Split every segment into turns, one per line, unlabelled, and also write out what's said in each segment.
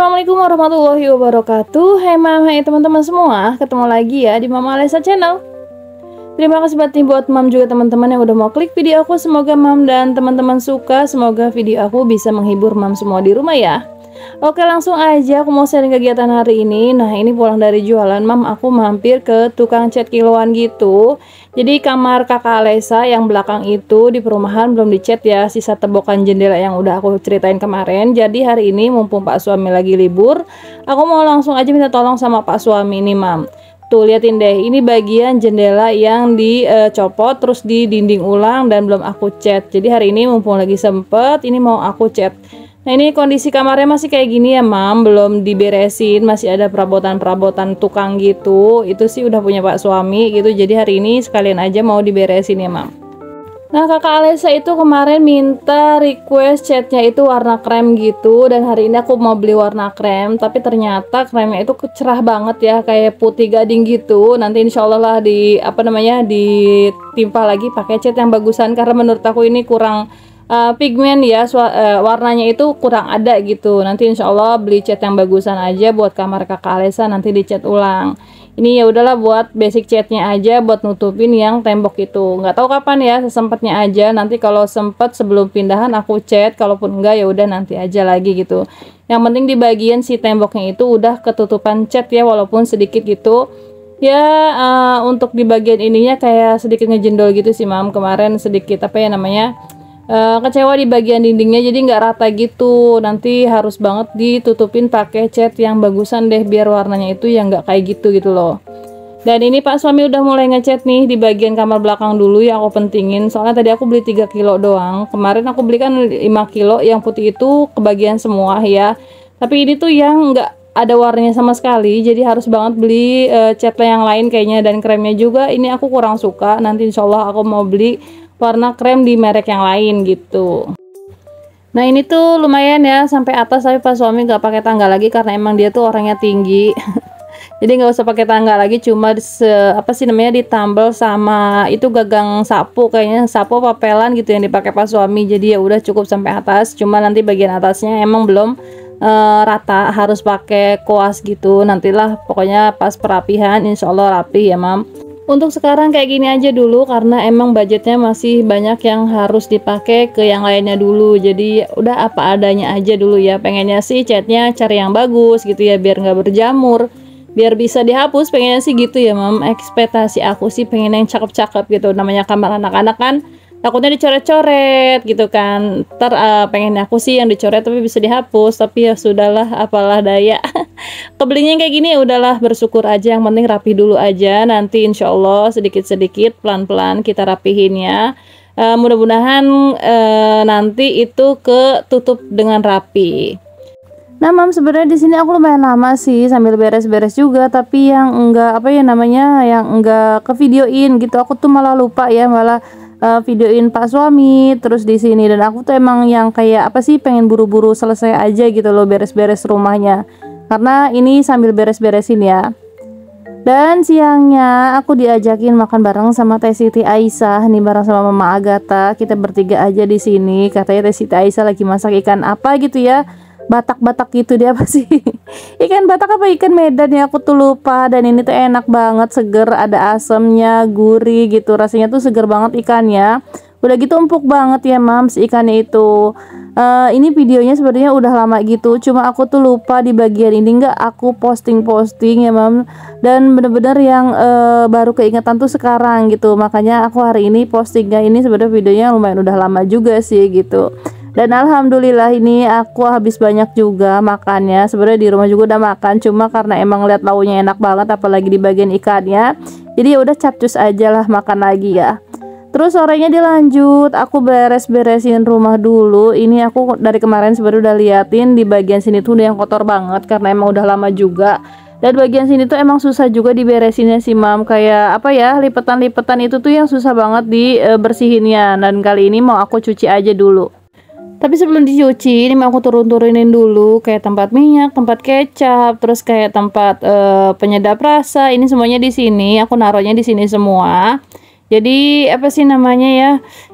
Assalamualaikum warahmatullahi wabarakatuh. Hai mam, hai teman-teman semua. Ketemu lagi ya di Mama Alesa Channel. Terima kasih banget nih buat mam juga teman-teman yang udah mau klik video aku. Semoga mam dan teman-teman suka. Semoga video aku bisa menghibur mam semua di rumah ya. Oke, langsung aja aku mau sharing kegiatan hari ini. Nah, ini pulang dari jualan mam, aku mampir ke tukang cat kiloan gitu. Jadi kamar kakak Alesa yang belakang itu di perumahan belum dicat ya, sisa tebokan jendela yang udah aku ceritain kemarin. Jadi hari ini mumpung pak suami lagi libur, aku mau langsung aja minta tolong sama pak suami ini mam. Tuh liatin deh, ini bagian jendela yang dicopot terus di dinding ulang dan belum aku cat. Jadi hari ini mumpung lagi sempet, ini mau aku cat. Nah, ini kondisi kamarnya masih kayak gini ya mam, belum diberesin, masih ada perabotan-perabotan tukang gitu. Itu sih udah punya pak suami gitu, jadi hari ini sekalian aja mau diberesin ya mam. Nah, kakak Alesa itu kemarin minta request catnya itu warna krem gitu, dan hari ini aku mau beli warna krem, tapi ternyata kremnya itu cerah banget ya, kayak putih gading gitu. Nanti insya Allah lah ditimpa lagi pakai cat yang bagusan, karena menurut aku ini kurang pigmen ya, warnanya itu kurang ada gitu. Nanti insya Allah beli cat yang bagusan aja buat kamar kakak Alesa, nanti dicat ulang. Ini ya udahlah buat basic catnya aja, buat nutupin yang tembok itu. Nggak tahu kapan ya, sesempatnya aja. Nanti kalau sempet sebelum pindahan aku cat, kalaupun enggak ya udah nanti aja lagi gitu. Yang penting di bagian si temboknya itu udah ketutupan cat ya, walaupun sedikit gitu. Ya untuk di bagian ininya kayak sedikit ngejendol gitu sih mam, kemarin sedikit apa ya namanya, kecewa di bagian dindingnya, jadi nggak rata gitu. Nanti harus banget ditutupin pakai cat yang bagusan deh, biar warnanya itu yang nggak kayak gitu loh. Dan ini pak suami udah mulai ngecat nih di bagian kamar belakang dulu yang aku pentingin, soalnya tadi aku beli 3 kilo doang. Kemarin aku belikan 5 kilo yang putih itu kebagian semua ya, tapi ini tuh yang nggak ada warnanya sama sekali, jadi harus banget beli cat yang lain kayaknya. Dan kremnya juga ini aku kurang suka, nanti insya Allah aku mau beli warna krem di merek yang lain gitu. Nah, ini tuh lumayan ya sampai atas, tapi pas suami nggak pakai tangga lagi karena emang dia tuh orangnya tinggi. Jadi nggak usah pakai tangga lagi, cuma ditambal sama itu gagang sapu, kayaknya sapu papelan gitu yang dipakai pas suami. Jadi ya udah cukup sampai atas, cuma nanti bagian atasnya emang belum rata, harus pakai koas gitu. Nantilah pokoknya pas perapihan insya Allah rapi ya mam. Untuk sekarang kayak gini aja dulu, karena emang budgetnya masih banyak yang harus dipakai ke yang lainnya dulu. Jadi udah apa adanya aja dulu ya. Pengennya sih catnya cari yang bagus gitu ya, biar nggak berjamur, biar bisa dihapus. Pengennya sih gitu ya mam. Ekspektasi aku sih pengen yang cakep-cakep gitu. Namanya kamar anak-anak kan takutnya dicoret-coret gitu kan. Ntar pengen aku sih yang dicoret tapi bisa dihapus, tapi ya sudahlah, apalah daya. Kebelinya kayak gini udahlah, bersyukur aja, yang penting rapi dulu aja. Nanti insya Allah sedikit-sedikit pelan-pelan kita rapihin ya. Mudah-mudahan nanti itu ketutup dengan rapi. Nah mam, sebenarnya di sini aku lumayan lama sih sambil beres-beres juga, tapi yang enggak yang enggak ke videoin gitu. Aku tuh malah lupa ya, malah videoin pak suami terus di sini. Dan aku tuh emang yang kayak pengen buru-buru selesai aja gitu loh beres-beres rumahnya, karena ini sambil beres-beresin ya. Dan siangnya aku diajakin makan bareng sama Teh Siti Aisyah nih, bareng sama Mama Agatha. Kita bertiga aja di sini. Katanya Teh Siti Aisyah lagi masak ikan apa gitu ya, batak-batak gitu, dia apa sih? Ikan batak apa ikan Medan ya, aku tuh lupa. Dan ini tuh enak banget, seger, ada asamnya, gurih gitu, rasanya tuh seger banget ikannya. Udah gitu empuk banget ya mams ikannya itu. Ini videonya sebenarnya udah lama gitu, cuma aku tuh lupa di bagian ini nggak aku posting ya mam. Dan bener-bener yang baru keingetan tuh sekarang gitu, makanya aku hari ini postingnya. Ini sebenarnya videonya lumayan udah lama juga sih gitu. Dan alhamdulillah ini aku habis banyak juga makannya. Sebenarnya di rumah juga udah makan, cuma karena emang lihat launya enak banget, apalagi di bagian ikannya, jadi ya udah capcus aja lah makan lagi ya. Terus sorenya dilanjut, aku beres-beresin rumah dulu. Ini aku dari kemarin sebenarnya udah liatin di bagian sini tuh udah yang kotor banget, karena emang udah lama juga. Dan bagian sini tuh emang susah juga diberesinnya sih mam, kayak lipetan-lipetan itu tuh yang susah banget dibersihinnya. Dan kali ini mau aku cuci aja dulu. Tapi sebelum dicuci, ini mau aku turunin dulu kayak tempat minyak, tempat kecap, terus kayak tempat penyedap rasa. Ini semuanya di sini, aku naruhnya di sini semua. Jadi apa sih namanya ya,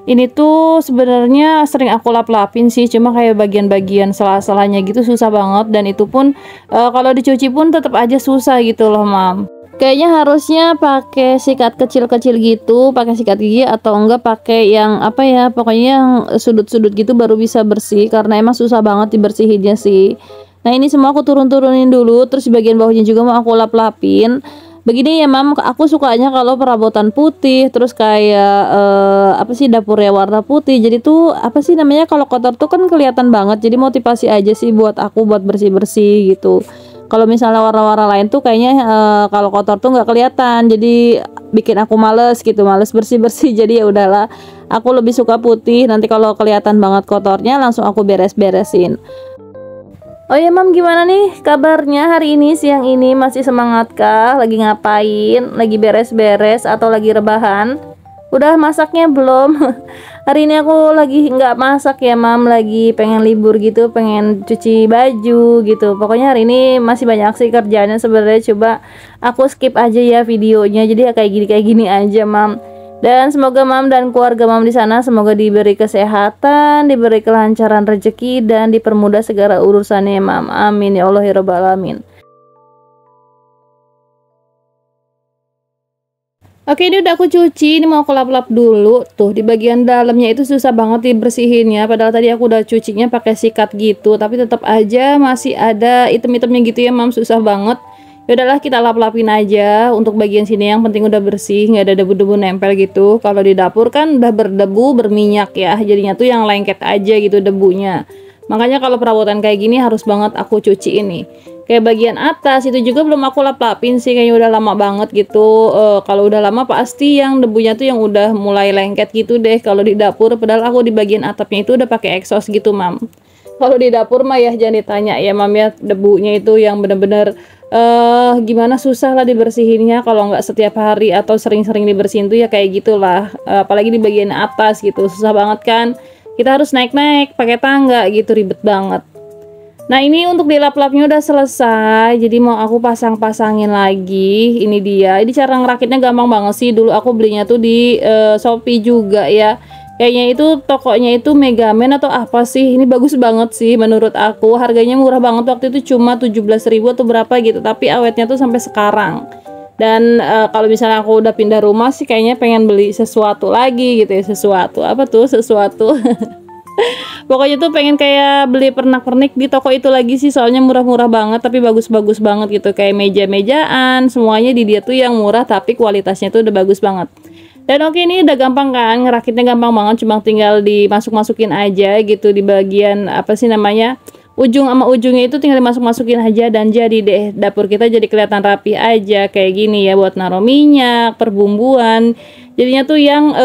ini tuh sebenarnya sering aku lap-lapin sih, cuma kayak bagian-bagian sela-selanya gitu susah banget, dan itu pun kalau dicuci pun tetap aja susah gitu loh mam. Kayaknya harusnya pakai sikat kecil-kecil gitu, pakai sikat gigi, atau enggak pakai yang apa ya, pokoknya yang sudut-sudut gitu baru bisa bersih, karena emang susah banget dibersihinnya sih. Nah ini semua aku turun-turunin dulu, terus di bagian bawahnya juga mau aku lap-lapin. Begini ya mam, aku sukanya kalau perabotan putih, terus kayak apa sih, dapurnya warna putih, jadi tuh apa sih namanya, kalau kotor tuh kan kelihatan banget, jadi motivasi aja sih buat aku buat bersih-bersih gitu. Kalau misalnya warna-warna lain tuh kayaknya kalau kotor tuh nggak kelihatan, jadi bikin aku males gitu, males bersih-bersih. Jadi ya udahlah, aku lebih suka putih, nanti kalau kelihatan banget kotornya langsung aku beres-beresin. Oh ya mam, gimana nih kabarnya hari ini, siang ini masih semangat kah? Lagi ngapain? Lagi beres-beres atau lagi rebahan? Udah masaknya belum? Hari ini aku lagi nggak masak ya mam, lagi pengen libur gitu, pengen cuci baju gitu. Pokoknya hari ini masih banyak sih kerjaannya sebenarnya, coba aku skip aja ya videonya, jadi ya kayak gini aja mam. Dan semoga mam dan keluarga mam di sana semoga diberi kesehatan, diberi kelancaran rezeki, dan dipermudah segala urusannya mam. Amin ya Allah ya rabbal alamin. Oke, ini udah aku cuci, ini mau aku lap-lap dulu. Tuh, di bagian dalamnya itu susah banget dibersihinnya, padahal tadi aku udah cucinya pakai sikat gitu, tapi tetap aja masih ada item-itemnya gitu ya mam, susah banget. Ya udahlah, kita lap-lapin aja untuk bagian sini, yang penting udah bersih, nggak ada debu-debu nempel gitu. Kalau di dapur kan udah berdebu, berminyak ya, jadinya tuh yang lengket aja gitu debunya. Makanya kalau perabotan kayak gini harus banget aku cuci ini. Kayak bagian atas itu juga belum aku lap-lapin sih, kayaknya udah lama banget gitu. Kalau udah lama pasti yang debunya tuh yang udah mulai lengket gitu deh kalau di dapur, padahal aku di bagian atapnya itu udah pakai exhaust gitu mam. Kalau di dapur mah ya jangan ditanya ya mam ya, debunya itu yang bener-bener gimana, susah lah dibersihinnya kalau nggak setiap hari atau sering-sering dibersihin tuh ya kayak gitulah. Apalagi di bagian atas gitu, susah banget kan, kita harus naik-naik pakai tangga gitu, ribet banget. Nah ini untuk dilap-lapnya udah selesai, jadi mau aku pasang-pasangin lagi. Ini dia, ini cara ngerakitnya gampang banget sih, dulu aku belinya tuh di Shopee juga ya. Kayaknya itu tokonya itu Megaman atau apa sih. Ini bagus banget sih menurut aku. Harganya murah banget, waktu itu cuma 17.000 atau berapa gitu. Tapi awetnya tuh sampai sekarang. Dan kalau misalnya aku udah pindah rumah sih kayaknya pengen beli sesuatu lagi gitu ya. Sesuatu apa tuh? Sesuatu pokoknya tuh pengen kayak beli pernak-pernik di toko itu lagi sih, soalnya murah-murah banget tapi bagus-bagus banget gitu. Kayak meja-mejaan, semuanya di dia tuh yang murah tapi kualitasnya tuh udah bagus banget. Dan oke, ini udah gampang kan, ngerakitnya gampang banget, cuma tinggal dimasuk-masukin aja gitu di bagian apa sih namanya, ujung sama ujungnya itu tinggal dimasuk-masukin aja, dan jadi deh dapur kita jadi kelihatan rapi aja kayak gini ya, buat naruh minyak, perbumbuan. Jadinya tuh yang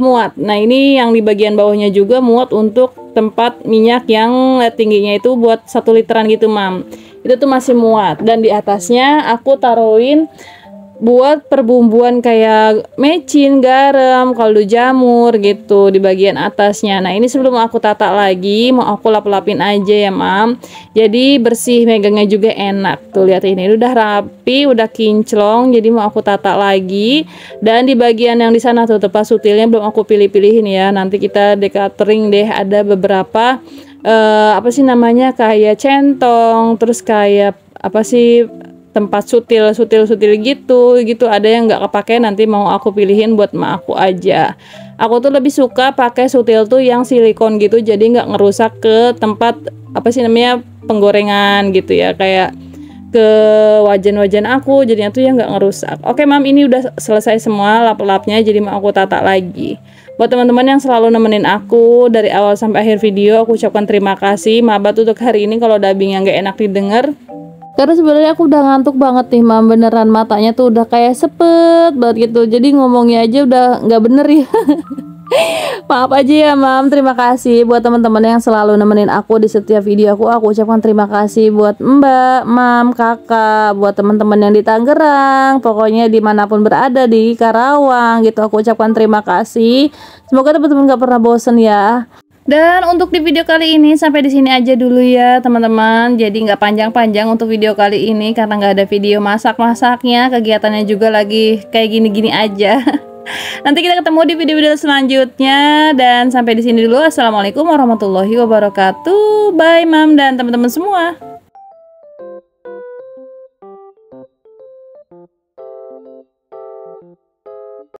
muat. Nah, ini yang di bagian bawahnya juga muat untuk tempat minyak yang tingginya itu buat 1 literan gitu, mam. Itu tuh masih muat, dan di atasnya aku taruhin buat perbumbuan kayak mecin, garam, kaldu jamur gitu di bagian atasnya. Nah ini sebelum aku tata lagi, mau aku lap-lapin aja ya mam, jadi bersih, megangnya juga enak. Tuh lihat, ini udah rapi, udah kinclong, jadi mau aku tata lagi. Dan di bagian yang di sana tuh tempat sutilnya belum aku pilih-pilihin ya, nanti kita decluttering deh. Ada beberapa apa sih namanya, kayak centong, terus kayak apa sih, tempat sutil gitu ada yang nggak kepake, nanti mau aku pilihin buat emak aku aja. Aku tuh lebih suka pakai sutil tuh yang silikon gitu, jadi nggak ngerusak ke tempat apa sih namanya, penggorengan gitu ya, kayak ke wajan-wajan aku, jadinya tuh ya nggak ngerusak. Oke mam, ini udah selesai semua lap-lapnya, jadi mau aku tata lagi. Buat teman-teman yang selalu nemenin aku dari awal sampai akhir video, aku ucapkan terima kasih. Maaf untuk hari ini kalau dubbing yang nggak enak didengar, karena sebenarnya aku udah ngantuk banget nih mam, beneran matanya tuh udah kayak sepet banget gitu, jadi ngomongnya aja udah nggak bener ya. Maaf aja ya mam. Terima kasih buat teman-teman yang selalu nemenin aku di setiap video aku ucapkan terima kasih buat mbak, mam, kakak, buat teman-teman yang di Tangerang, pokoknya dimanapun berada di Karawang gitu, aku ucapkan terima kasih. Semoga teman-teman gak pernah bosen ya. Dan untuk di video kali ini sampai di sini aja dulu ya teman-teman. Jadi nggak panjang-panjang untuk video kali ini karena nggak ada video masak-masaknya. Kegiatannya juga lagi kayak gini-gini aja. Nanti kita ketemu di video-video selanjutnya, dan sampai di sini dulu. Assalamualaikum warahmatullahi wabarakatuh. Bye Mam dan teman-teman semua.